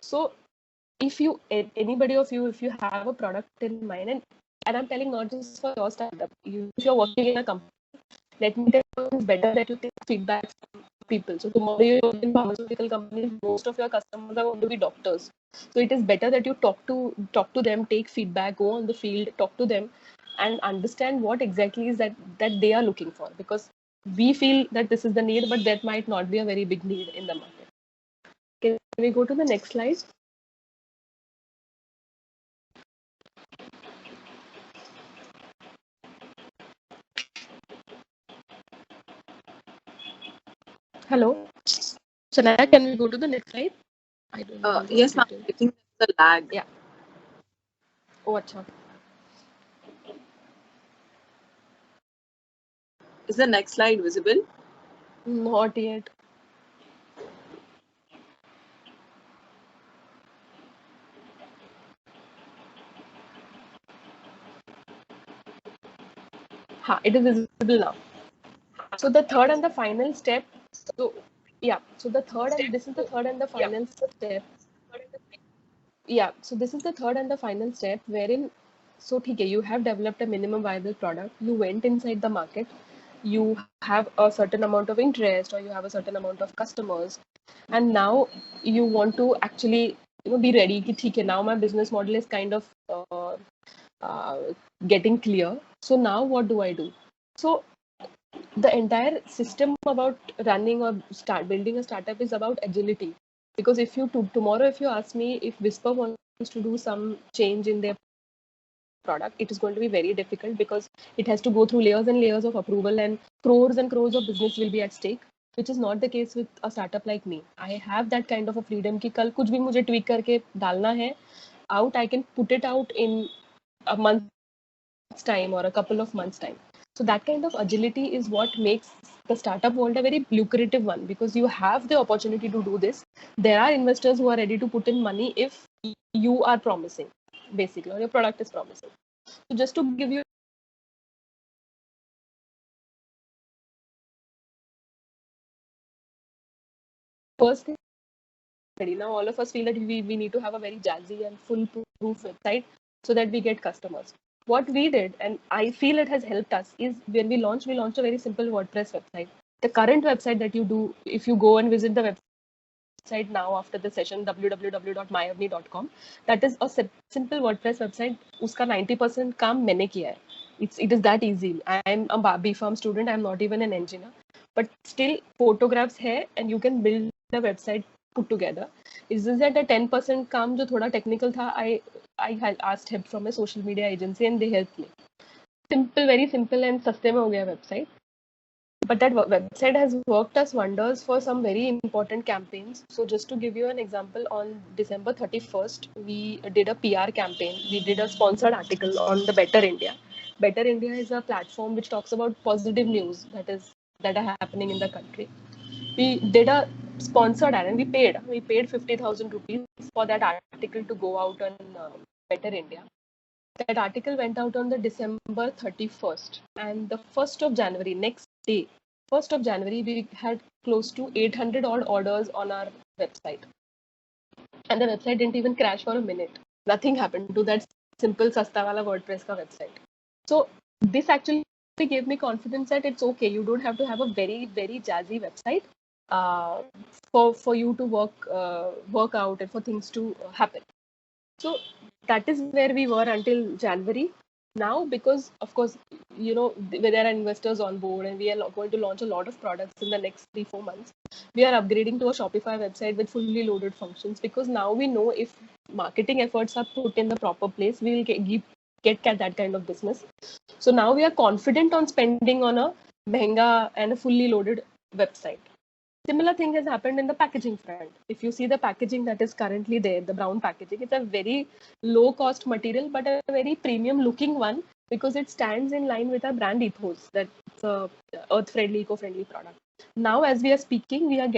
So if you, anybody of you, if you have a product in mind, and I'm telling not just for your startup, if you're working in a company, let me tell you, it's better that you take feedback from people. So tomorrow you work in pharmaceutical companies, most of your customers are going to be doctors. So it is better that you talk to them, take feedback, go on the field, talk to them, and understand what exactly is that they are looking for. Because we feel that this is the need, but that might not be a very big need in the market. Can we go to the next slide? Hello. Sanaya, can we go to the next slide? I don't know. Yes, ma'am. I think there's a lag. Yeah. Oh, acha. Is the next slide visible? Not yet. Ha, it is visible now. So the third and the final step. So yeah. So the third and this is the third and the final step. Yeah. So this is the third and the final step wherein. So okay, you have developed a minimum viable product. You went inside the market. You have a certain amount of interest, or you have a certain amount of customers, and now you want to actually be ready. Ki, theek hai, now my business model is kind of uh, getting clear. So now what do I do? So the entire system about running or start building a startup is about agility. Because if you tomorrow, if you ask me if Whisper wants to do some change in their product, it is going to be very difficult because it has to go through layers and layers of approval, and crores of business will be at stake, which is not the case with a startup like me. I have that kind of a freedom कि कल कुछ भी मुझे tweak करके डालना है out, I can put it out in a month's time or a couple of months time. So that kind of agility is what makes the startup world a very lucrative one, because you have the opportunity to do this. There are investors who are ready to put in money if you are promising, basically, or your product is promising. So just to give you first thing, ready now, all of us feel that we need to have a very jazzy and foolproof website so that we get customers. What we did, and I feel it has helped us, is when we launched a very simple WordPress website. The current website that you do, if you go and visit the website now after the session, www.myavni.com, that is a simple WordPress website. Uska 90% काम मैंने किया है. It is that easy. I am a B.Pharm student. I am not even an engineer, but still photographs है, and you can build the website put together. Is this that a 10% काम जो थोड़ा technical था, I had asked help from a social media agency and they helped me. Simple, very simple and सस्ते में हो गया website. But that website has worked us wonders for some very important campaigns. So just to give you an example, on December 31st, we did a PR campaign. We did a sponsored article on the Better India. Better India is a platform which talks about positive news that are happening in the country. We did a sponsored ad and we paid 50,000 rupees for that article to go out on Better India. That article went out on the December 31st, and the 1st of January, next day, 1st of January, we had close to 800 odd orders on our website. And the website didn't even crash for a minute. Nothing happened to that simple Sasta wala WordPress ka website. So this actually gave me confidence that it's okay. You don't have to have a very, very jazzy website uh, for you to work out and for things to happen. So that is where we were until January. Now, because of course, there are investors on board and we are going to launch a lot of products in the next 3-4 months, we are upgrading to a Shopify website with fully loaded functions, because now we know if marketing efforts are put in the proper place, we will get that kind of business. So now we are confident on spending on a mehenga and a fully loaded website. Similar thing has happened in the packaging front. If you see the packaging that is currently there, the brown packaging, it's a very low cost material, but a very premium looking one, because it stands in line with our brand ethos that it's a earth friendly, eco friendly product. Now, as we are speaking, we are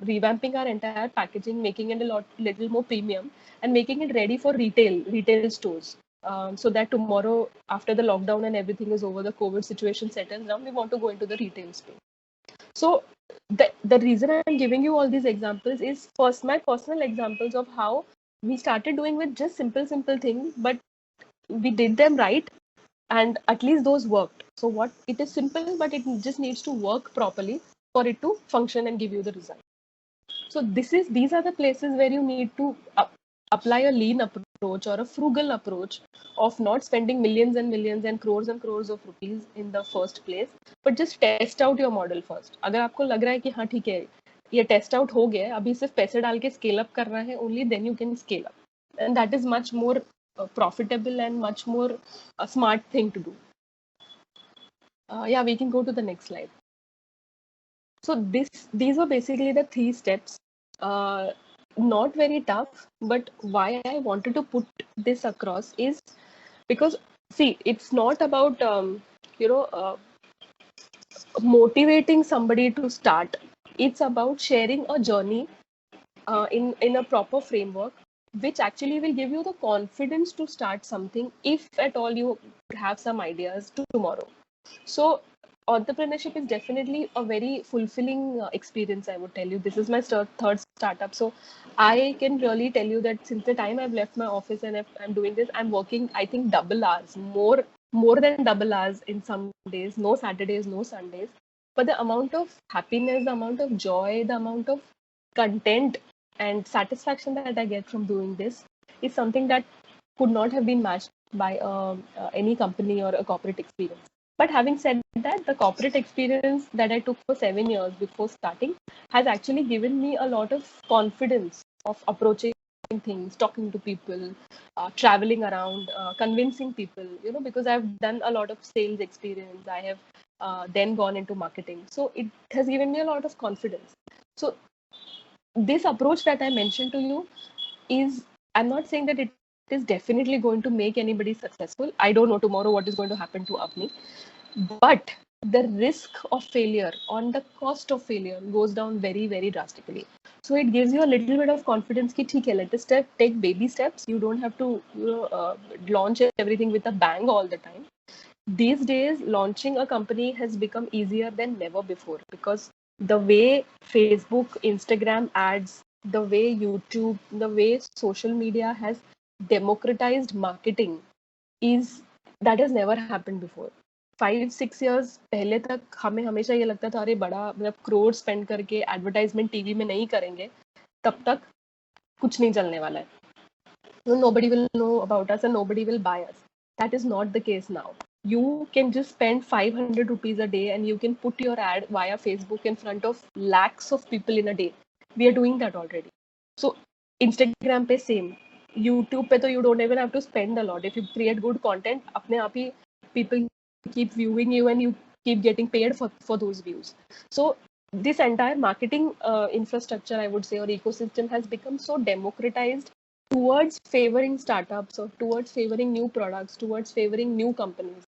revamping our entire packaging, making it little more premium, and making it ready for retail stores. So that tomorrow, after the lockdown and everything is over, the COVID situation settles down, we want to go into the retail space. So the reason I'm giving you all these examples is first my personal examples of how we started doing with just simple things, but we did them right, and at least those worked. So what it is simple, but it just needs to work properly for it to function and give you the result. So these are the places where you need to apply a lean approach or a frugal approach of not spending millions and millions and crores of rupees in the first place, but just test out your model first. अगर आपको लग रहा है कि हाँ ठीक है, ये test out हो गया है, अभी सिर्फ पैसे डाल के scale up करना है, only then you can scale up, and that is much more profitable and much more a smart thing to do. Yeah, we can go to the next slide. So these were basically the 3 steps. Not very tough, but why I wanted to put this across is because, see, it's not about you know motivating somebody to start. It's about sharing a journey in a proper framework, which actually will give you the confidence to start something if at all you have some ideas to tomorrow. So entrepreneurship is definitely a very fulfilling experience, I would tell you. This is my third startup. So I can really tell you that since the time I've left my office and I'm doing this, I'm working, I think, double hours, more than double hours in some days, no Saturdays, no Sundays. But the amount of happiness, the amount of joy, the amount of content and satisfaction that I get from doing this is something that could not have been matched by any company or a corporate experience. But having said that, the corporate experience that I took for 7 years before starting has actually given me a lot of confidence of approaching things, talking to people, traveling around, convincing people, because I've done a lot of sales experience. I have then gone into marketing. So it has given me a lot of confidence. So this approach that I mentioned to you is, I'm not saying that it is definitely going to make anybody successful. I don't know tomorrow what is going to happen to Avni, but the risk of failure on the cost of failure goes down very, very drastically. So it gives you a little bit of confidence ki theek hai, let us take baby steps. You don't have to launch everything with a bang all the time. These days, launching a company has become easier than never before, because the way Facebook, Instagram ads, the way YouTube, the way social media has democratized marketing is that has never happened before. 5-6 years पहले तक हमें हमेशा ये लगता था, अरे बड़ा मतलब करोड़ स्पेंड करके एडवर्टाइजमेंट टीवी में नहीं करेंगे तब तक कुछ नहीं चलने वाला है. Nobody will know about us and nobody will buy us. That is not the case now. You can just spend 500 rupees a day and you can put your ad via Facebook in front of lakhs of people in a day. We are doing that already. So Instagram pe same. YouTube pe to you don't even have to spend a lot. If you create good content, apne aap hi people keep viewing you and you keep getting paid for those views. So this entire marketing infrastructure, I would say, or ecosystem has become so democratized towards favoring startups or towards favoring new products, towards favoring new companies.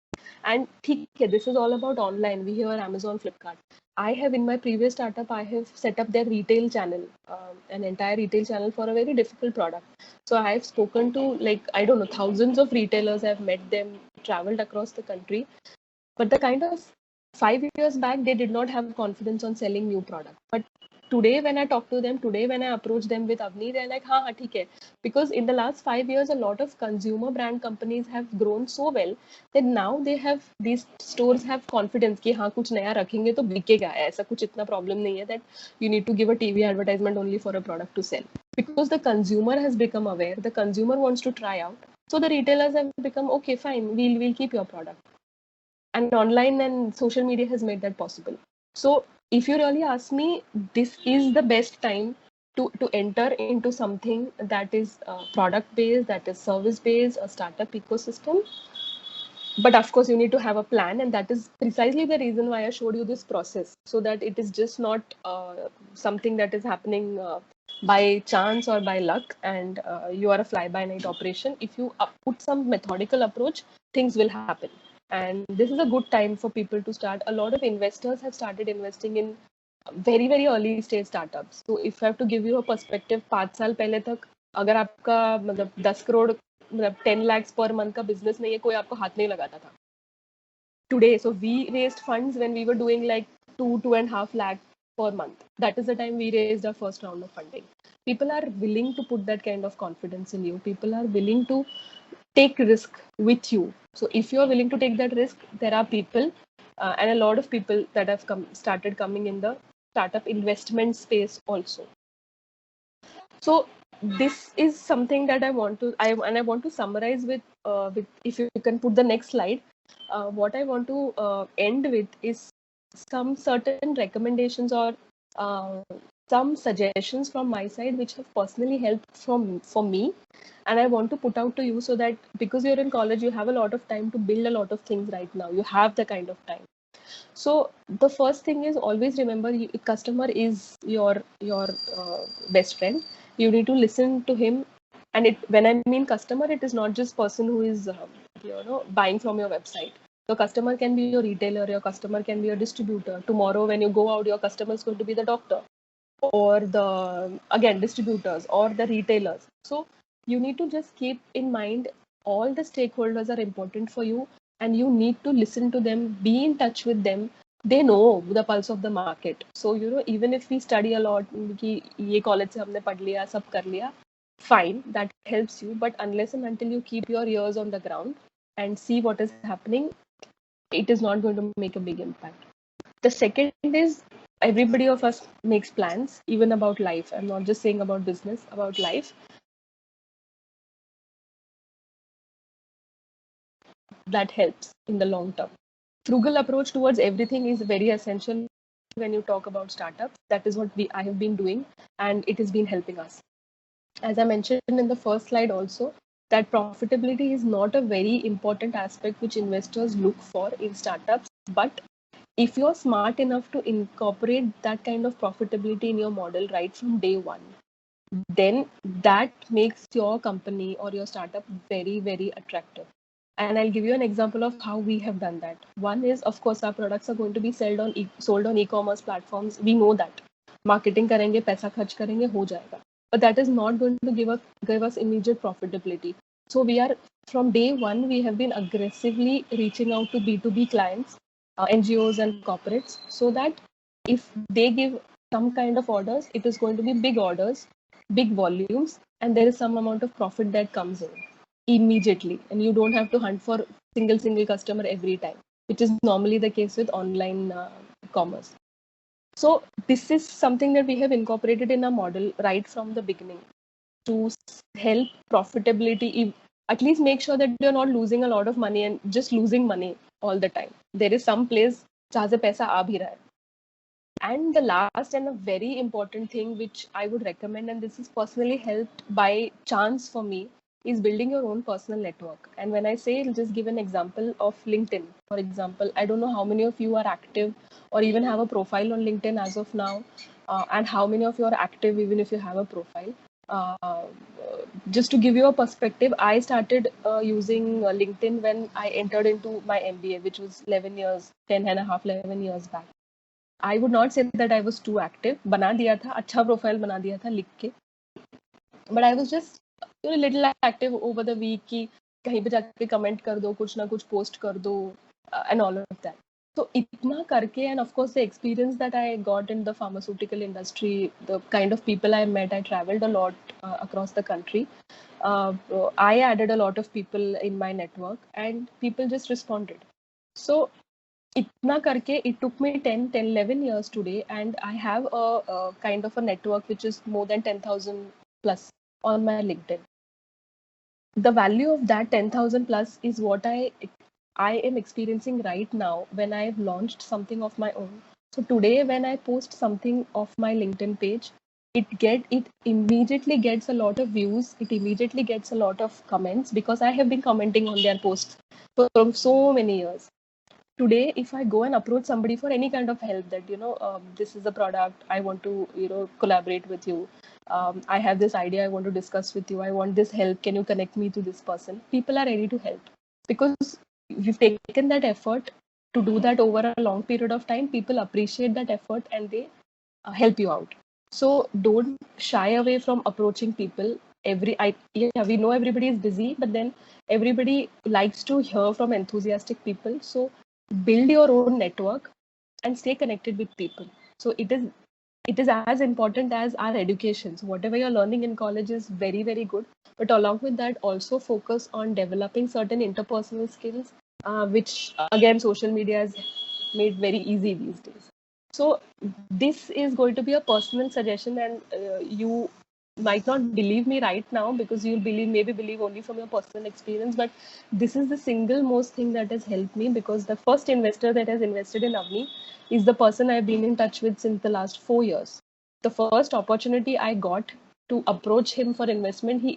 And this is all about online. We hear Amazon, Flipkart. I have, in my previous startup, I have set up their retail channel, an entire retail channel for a very difficult product. So I have spoken to, like, I don't know, thousands of retailers. I've met them, traveled across the country. But the kind of 5 years back, they did not have confidence on selling new product. But today, when I talk to them, today when I approach them with Avni, they're like, "Ha, theek hai." Because in the last 5 years, a lot of consumer brand companies have grown so well that now these stores have confidence कि हाँ कुछ नया रखेंगे तो बिकेगा. ऐसा कुछ इतना problem नहीं है that you need to give a TV advertisement only for a product to sell. Because the consumer has become aware, the consumer wants to try out. So the retailers have become, okay, fine, we'll keep your product. And online and social media has made that possible. So if you really ask me, this is the best time to enter into something that is product based, that is service based, a startup ecosystem. But of course, you need to have a plan, and that is precisely the reason why I showed you this process, so that it is just not something that is happening by chance or by luck, and you are a fly-by-night operation. If you put some methodical approach, things will happen. And this is a good time for people to start. A lot of investors have started investing in very, very early stage startups. So if I have to give you a perspective, 5 साल पहले तक अगर आपका मतलब 10 करोड़ मतलब 10 lakhs per month का business नहीं है, कोई आपको हाथ नहीं लगाता था. Today, so we raised funds when we were doing like 2.5 lakh per month. That is the time we raised our first round of funding. People are willing to put that kind of confidence in you. People are willing to take risk with you. So if you're willing to take that risk, there are people and a lot of people that have started coming in the startup investment space also. So this is something that I want to summarize with if you can put the next slide. What I want to end with is some certain recommendations or some suggestions from my side which have personally helped for me, and I want to put out to you, so that because you're in college, you have a lot of time to build a lot of things right now. You have the kind of time. So the first thing is always remember customer is your best friend. You need to listen to him, and when I mean customer, it is not just person who is buying from your website. The customer can be your retailer, your customer can be your distributor. Tomorrow when you go out, your customer is going to be the doctor, or the again distributors or the retailers. So you need to just keep in mind all the stakeholders are important for you, and you need to listen to them, be in touch with them. They know the pulse of the market. So even if we study a lot कि ये college से हमने पढ़ लिया सब कर लिया, fine, that helps you, but unless and until you keep your ears on the ground and see what is happening, it is not going to make a big impact. The second is everybody of us makes plans, even about life. I'm not just saying about business, about life. That helps in the long term. Frugal approach towards everything is very essential when you talk about startups. That is what I have been doing, and it has been helping us. As I mentioned in the first slide also, that profitability is not a very important aspect which investors look for in startups, but if you're smart enough to incorporate that kind of profitability in your model right from day one, then that makes your company or your startup very, very attractive. And I'll give you an example of how we have done that. One is, of course, our products are going to be sold on e-commerce platforms. We know that. Marketing karenge, paisa kharch karenge, ho jayega. But that is not going to give us immediate profitability. So we are, from day one, we have been aggressively reaching out to B2B clients, NGOs and corporates, so that if they give some kind of orders, it is going to be big orders, big volumes, and there is some amount of profit that comes in immediately, and you don't have to hunt for single customer every time, which is normally the case with online commerce. So this is something that we have incorporated in our model right from the beginning to help profitability. At least make sure that you're not losing a lot of money and just losing money all the time. There is some place जहाँ से पैसा आ भी रहा है. And the last and a very important thing which I would recommend, and this is personally helped by chance for me, is building your own personal network. And when I say, I'll just give an example of LinkedIn. For example, I don't know how many of you are active or even have a profile on LinkedIn as of now, and how many of you are active even if you have a profile. Just to give you a perspective, I started using LinkedIn when I entered into my MBA, which was 11 years, 10 and a half, 11 years back. I would not say that I was too active. बना दिया था, अच्छा profile बना दिया था लिख के. But I was just little active over the week कि कहीं पे जाके comment कर दो, कुछ ना कुछ post कर दो, and all of that. So इतना करके, and of course the experience that I got in the pharmaceutical industry, the kind of people I met, I traveled a lot across the country. I added a lot of people in my network, and people just responded. So itna karke, it took me 11 years today, and I have a kind of a network which is more than 10,000 plus on my LinkedIn. The value of that 10,000 plus is what I am experiencing right now when I've launched something of my own. So today when I post something of my LinkedIn page, it immediately gets a lot of views. It immediately gets a lot of comments because I have been commenting on their posts for so many years. Today if I go and approach somebody for any kind of help, that this is a product I want to collaborate with you, I have this idea I want to discuss with you, I want this help, can you connect me to this person, people are ready to help because we've taken that effort to do that over a long period of time. People appreciate that effort and they help you out. So don't shy away from approaching people. We know everybody is busy, but then everybody likes to hear from enthusiastic people. So build your own network and stay connected with people. So it is as important as our education. So whatever you're learning in college is very, very good, but along with that also focus on developing certain interpersonal skills, which again social media has made very easy these days. So this is going to be a personal suggestion, and you might not believe me right now because you'll maybe believe only from your personal experience, but this is the single most thing that has helped me, because the first investor that has invested in Avni is the person I've been in touch with since the last 4 years. The first opportunity I got to approach him for investment, he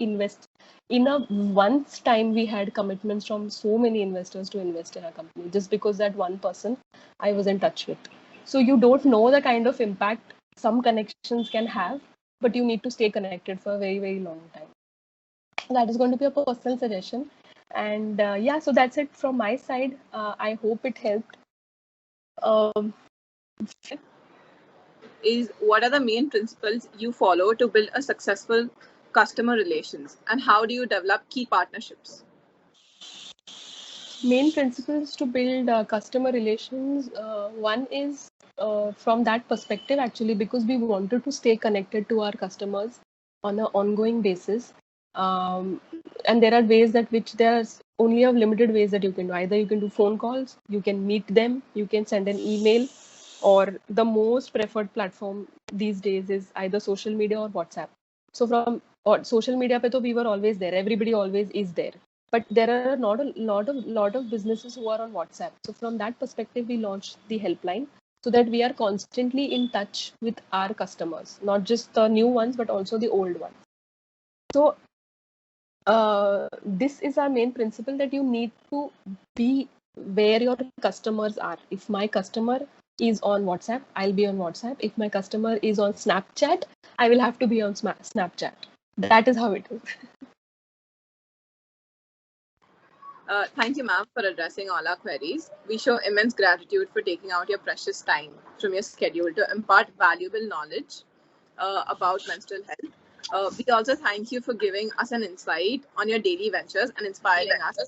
in a once time we had commitments from so many investors to invest in our company just because that one person I was in touch with. So you don't know the kind of impact some connections can have, but you need to stay connected for a very, very long time. That is going to be a personal suggestion. And yeah, so that's it from my side. I hope it helped. What are the main principles you follow to build a successful customer relations, and how do you develop key partnerships? Main principles to build customer relations. One is from that perspective, actually, because we wanted to stay connected to our customers on an ongoing basis. And there are ways that which there's only a limited ways that you can do. Either you can do phone calls, you can meet them, you can send an email, or the most preferred platform these days is either social media or WhatsApp. So from or social media, pe to we were always there. Everybody always is there, but there are not a lot of businesses who are on WhatsApp. So from that perspective, we launched the helpline so that we are constantly in touch with our customers, not just the new ones but also the old ones. So this is our main principle, that you need to be where your customers are. If my customer is on WhatsApp, I'll be on WhatsApp. If my customer is on Snapchat, I will have to be on Snapchat. That is how it is. Thank you, ma'am, for addressing all our queries. We show immense gratitude for taking out your precious time from your schedule to impart valuable knowledge about menstrual health. We also thank you for giving us an insight on your daily ventures and inspiring us